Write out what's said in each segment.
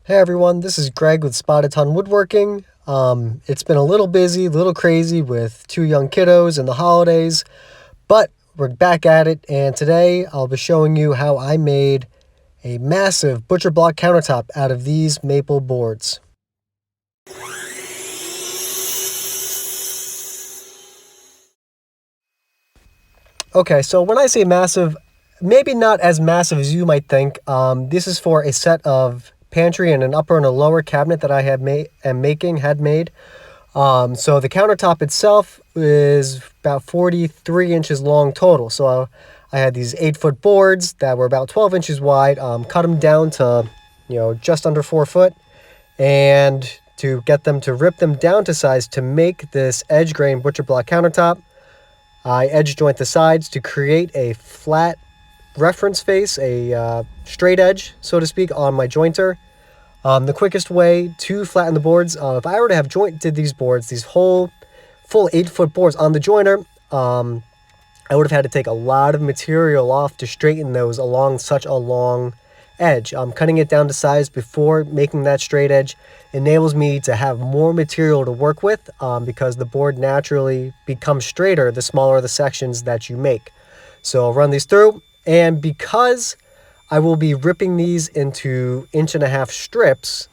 Hey everyone, this is Greg with Spotted Ton Woodworking. It's been a little busy, a little crazy with two young kiddos and the holidays, but we're back at it, and today I'll be showing you how I made a massive butcher block countertop out of these maple boards. Okay, so when I say massive, maybe not as massive as you might think. This is for a set of pantry and an upper and a lower cabinet that I had made. So the countertop itself is about 43 inches long total. So I had these 8-foot boards that were about 12 inches wide, cut them down to, just under 4 foot, and to get them to rip them down to size to make this edge grain butcher block countertop. I edge joint the sides to create a flat reference face, a straight edge, so to speak, on my jointer. The quickest way to flatten the boards, if I were to have jointed these boards, these whole full 8-foot boards on the jointer, I would have had to take a lot of material off to straighten those along such a long edge. Cutting it down to size before making that straight edge enables me to have more material to work with, because the board naturally becomes straighter the smaller the sections that you make. So I'll run these through, and because I will be ripping these into 1.5-inch strips,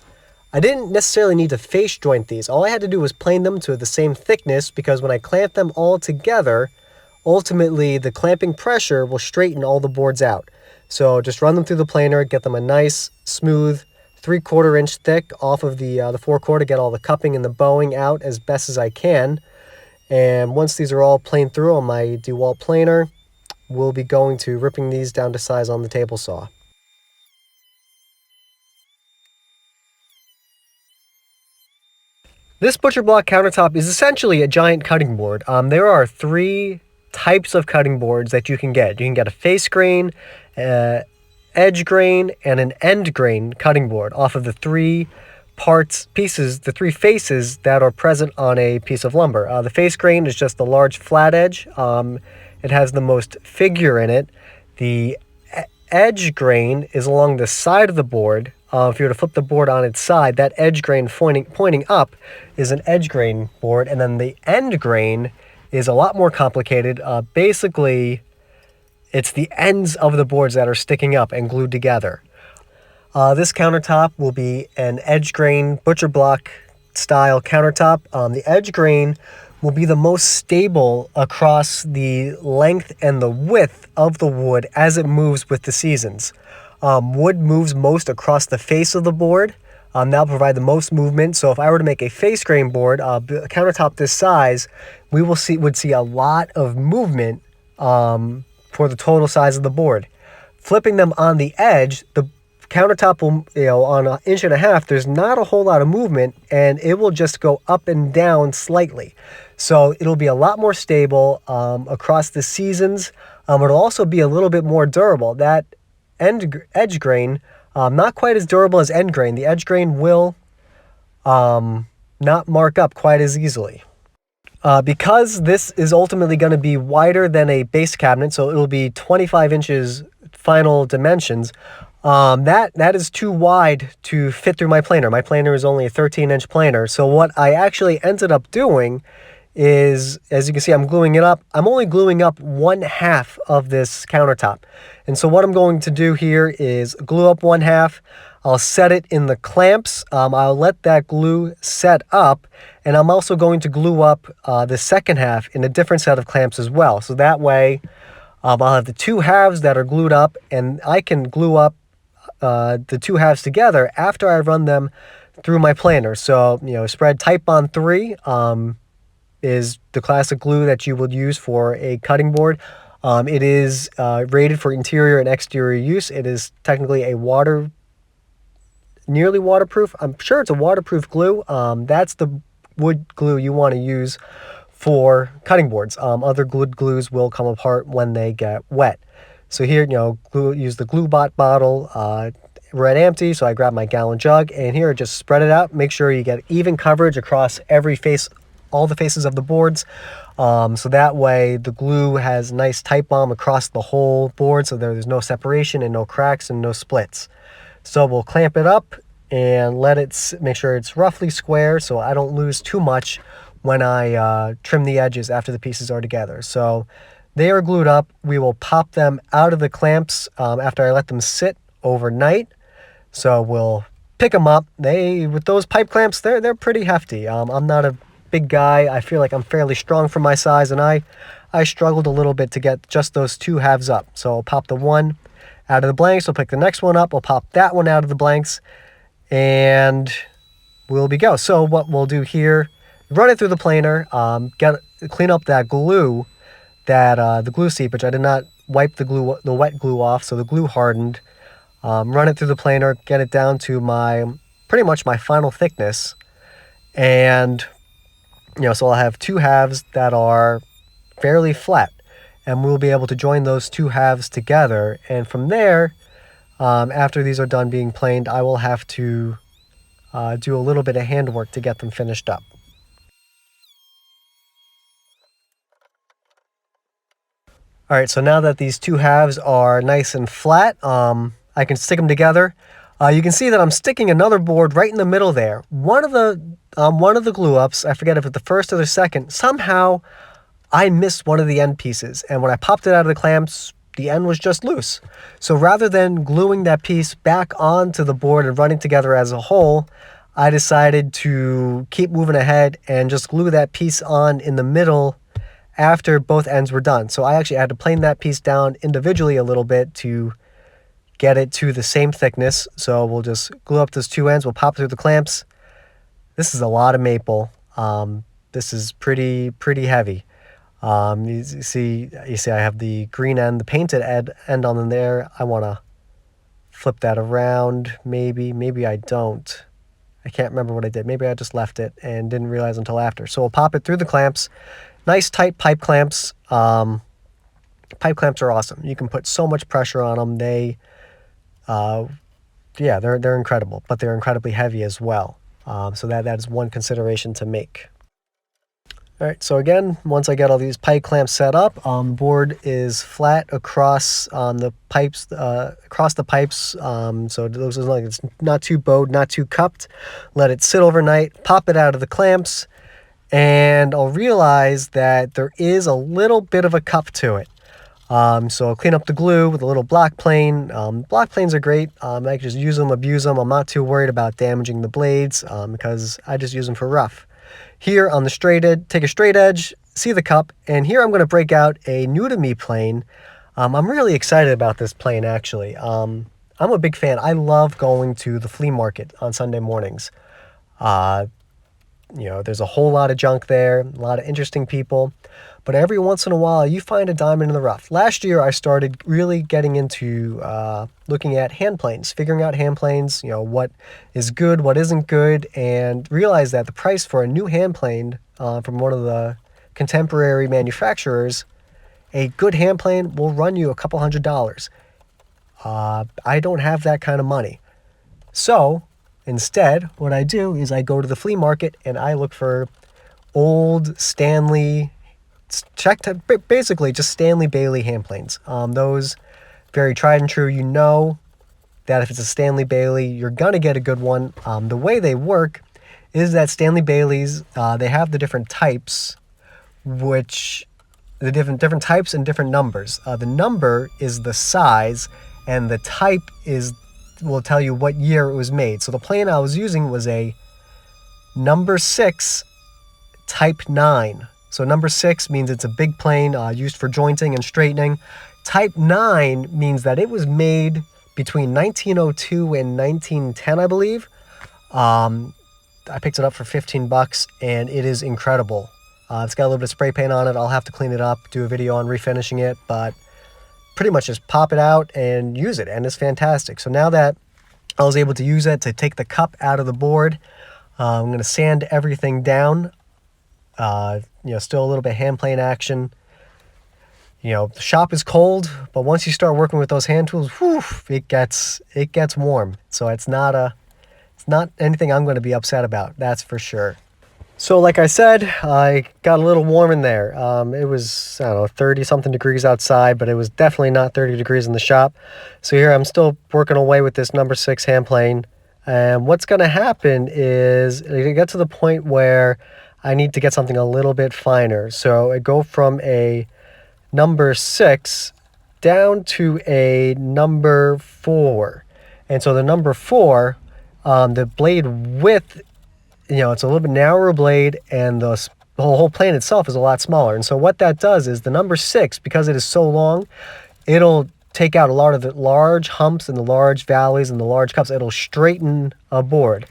I didn't necessarily need to face joint these. All I had to do was plane them to the same thickness, because when I clamp them all together, ultimately the clamping pressure will straighten all the boards out. So just run them through the planer, get them a nice, smooth 3/4 inch thick off of the 4/4, get all the cupping and the bowing out as best as I can. And once these are all planed through on my DeWalt planer, we'll be going to ripping these down to size on the table saw. This butcher block countertop is essentially a giant cutting board. There are 3 types of cutting boards that you can get. You can get a face grain, edge grain, and an end grain cutting board off of the 3 the 3 faces that are present on a piece of lumber. The face grain is just the large flat edge. It has the most figure in it. The edge grain is along the side of the board. If you were to flip the board on its side, that edge grain pointing up is an edge grain board, and then the end grain is a lot more complicated. Basically, it's the ends of the boards that are sticking up and glued together. This countertop will be an edge grain butcher block style countertop. The edge grain will be the most stable across the length and the width of the wood as it moves with the seasons. Wood moves most across the face of the board. That'll provide the most movement. So if I were to make a face grain board, a countertop this size, we would see a lot of movement for the total size of the board. Flipping them on the edge, the countertop will, on 1.5 inches, there's not a whole lot of movement, and it will just go up and down slightly. So it'll be a lot more stable across the seasons. It'll also be a little bit more durable. That edge grain, not quite as durable as end grain. The edge grain will not mark up quite as easily. Because this is ultimately going to be wider than a base cabinet, so it'll be 25 inches final dimensions. That is too wide to fit through my planer. My planer is only a 13-inch planer. So what I actually ended up doing is, as you can see, I'm gluing it up. I'm only gluing up 1/2 of this countertop. And so what I'm going to do here is glue up 1/2. I'll set it in the clamps. I'll let that glue set up, and I'm also going to glue up the second half in a different set of clamps as well. So that way, I'll have the 2 halves that are glued up, and I can glue up the 2 halves together after I run them through my planer. So, spread Type Bond 3 is the classic glue that you would use for a cutting board. It is rated for interior and exterior use. It is technically a nearly waterproof. I'm sure it's a waterproof glue. That's the wood glue you want to use for cutting boards. Other glues will come apart when they get wet. So here, use the Glue Bot bottle. Red empty, so I grab my gallon jug, and here just spread it out. Make sure you get even coverage across every face, all the faces of the boards. So that way the glue has nice tight bomb across the whole board, so there's no separation and no cracks and no splits. So we'll clamp it up, and let it make sure it's roughly square so I don't lose too much when I trim the edges after the pieces are together. So they are glued up. We will pop them out of the clamps after I let them sit overnight. So we'll pick them up. With those pipe clamps, they're pretty hefty. I'm not a big guy. I feel like I'm fairly strong for my size, and I struggled a little bit to get just those two halves up. So I'll pop the one out of the blanks. We'll pick the next one up. We'll pop that one out of the blanks, and we'll be go. So what we'll do here, run it through the planer, clean up that glue, the glue seepage. I did not wipe the wet glue off, so the glue hardened. Run it through the planer, get it down to pretty much my final thickness, and so I'll have two halves that are fairly flat, and we'll be able to join those two halves together. And from there, after these are done being planed, I will have to do a little bit of handwork to get them finished up. All right, so now that these two halves are nice and flat, I can stick them together. You can see that I'm sticking another board right in the middle there. One of the glue ups, I forget if it's the first or the second, somehow I missed one of the end pieces, and when I popped it out of the clamps, the end was just loose. So rather than gluing that piece back onto the board and running together as a whole, I decided to keep moving ahead and just glue that piece on in the middle after both ends were done. So I actually had to plane that piece down individually a little bit to get it to the same thickness. So we'll just glue up those two ends. We'll pop through the clamps. This is a lot of maple. This is pretty heavy. You see I have the green end, the painted end on there. I want to flip that around. Maybe I don't. I can't remember what I did. Maybe I just left it and didn't realize until after. So we'll pop it through the clamps. Nice tight pipe clamps. Pipe clamps are awesome. You can put so much pressure on them. They're incredible, but they're incredibly heavy as well. So that is one consideration to make. All right, so again, once I get all these pipe clamps set up, the board is flat across the pipes, so it looks like it's not too bowed, not too cupped. Let it sit overnight, pop it out of the clamps, and I'll realize that there is a little bit of a cup to it. So I'll clean up the glue with a little block plane. Block planes are great. I can just use them, abuse them. I'm not too worried about damaging the blades because I just use them for rough. Here on the straight edge, take a straight edge, see the cup, and here I'm going to break out a new to me plane. I'm really excited about this plane actually. I'm a big fan. I love going to the flea market on Sunday mornings. There's a whole lot of junk there, a lot of interesting people, but every once in a while you find a diamond in the rough. Last year I started really getting into looking at hand planes, figuring out hand planes, what is good, what isn't good, and realized that the price for a new hand plane from one of the contemporary manufacturers, a good hand plane will run you a couple $100. I don't have that kind of money. So instead, what I do is I go to the flea market and I look for old Stanley, basically just Stanley Bailey hand planes. Those very tried and true. You know that if it's a Stanley Bailey, you're gonna get a good one. The way they work is that Stanley Baileys, they have the different types, the different types and different numbers. The number is the size, and the type will tell you what year it was made. So the plane I was using was a number 6 type 9. So number 6 means it's a big plane used for jointing and straightening. Type 9 means that it was made between 1902 and 1910, I believe. I picked it up for $15 and it is incredible. It's got a little bit of spray paint on it. I'll have to clean it up, do a video on refinishing it, but pretty much just pop it out and use it, and it's fantastic. So now that I was able to use it to take the cup out of the board, I'm going to sand everything down. Still a little bit hand plane action. The shop is cold, but once you start working with those hand tools, it gets warm. So it's not anything I'm going to be upset about, that's for sure. So like I said, I got a little warm in there. It was, 30 something degrees outside, but it was definitely not 30 degrees in the shop. So here I'm still working away with this number 6 hand plane. And what's going to happen is it get to the point where I need to get something a little bit finer. So I go from a number 6 down to a number 4. And so the number 4, the blade width, it's a little bit narrower blade, and the whole plane itself is a lot smaller. And so what that does is the number 6, because it is so long, it'll take out a lot of the large humps and the large valleys and the large cups. It'll straighten a board.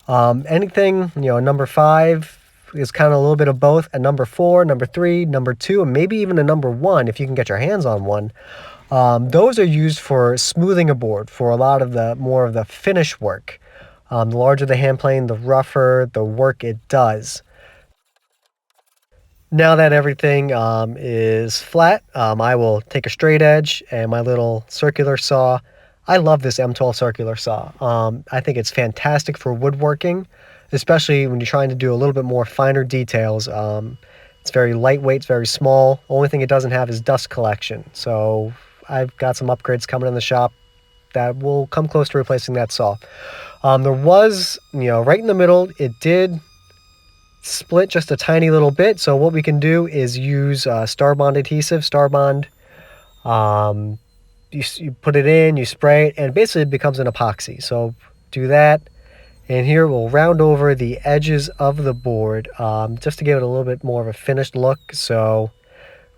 Anything, number 5 is kind of a little bit of both. A number 4, number 3, number 2, and maybe even a number 1 if you can get your hands on one. Those are used for smoothing a board, for a lot of the more of the finish work. The larger the hand plane, the rougher the work it does. Now that everything is flat, I will take a straight edge and my little circular saw. I love this M12 circular saw. I think it's fantastic for woodworking, especially when you're trying to do a little bit more finer details. It's very lightweight, it's very small. Only thing it doesn't have is dust collection. So I've got some upgrades coming in the shop that will come close to replacing that saw. There was, right in the middle, it did split just a tiny little bit. So what we can do is use Starbond adhesive. Starbond, you put it in, you spray it, and basically it becomes an epoxy. So do that. And here we'll round over the edges of the board just to give it a little bit more of a finished look. So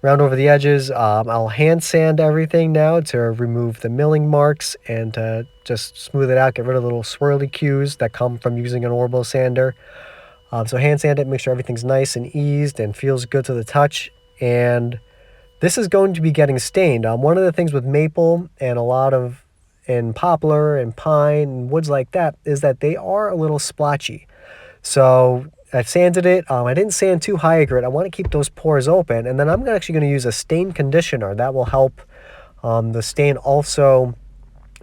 round over the edges. I'll hand sand everything now to remove the milling marks and to just smooth it out, get rid of the little swirly cues that come from using an Orbo sander. So hand sand it, make sure everything's nice and eased and feels good to the touch. And this is going to be getting stained. One of the things with maple and and poplar and pine and woods like that is that they are a little splotchy. So I've sanded it. I didn't sand too high a grit. I want to keep those pores open. And then I'm actually going to use a stain conditioner. That will help the stain also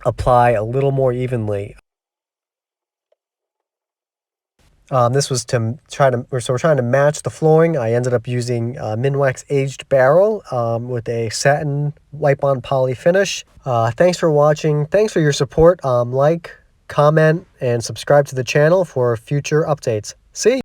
apply a little more evenly. This was so we're trying to match the flooring. I ended up using Minwax Aged Barrel with a satin wipe-on poly finish. Thanks for watching. Thanks for your support. Like, comment, and subscribe to the channel for future updates. See ya!